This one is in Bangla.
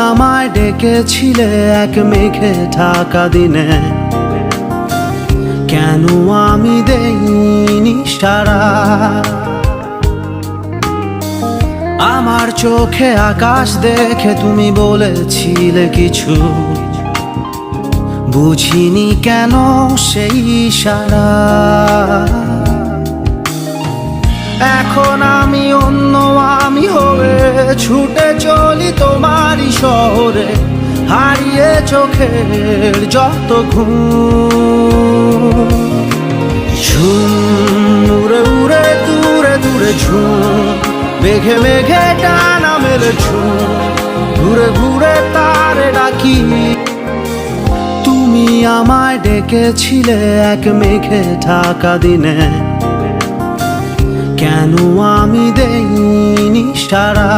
আমায় ডেকেছিলে এক মেঘে ঢাকা দিনে, কেন আমি দেইনি সাড়া? আমার চোখে আকাশ দেখে তুমি বলেছিলে কিছু, বুঝিনি কেন সেই ইশারা। এখন আমি অন্য আমি হয়ে ছুটে চলি তোমারই শহরে, হারিয়ে চোখের যত ঘুম। ঝুম উড়ে উড়ে দূরে দূরে ঝুম, মেঘে মেঘে ডানা মেলে ঝুম, ঘুরে ঘুরে তারে ডাকি। তুমি আমায় ডেকেছিলে এক মেঘে ঢাকা দিনে, কেন আমি দেইনি সাড়া?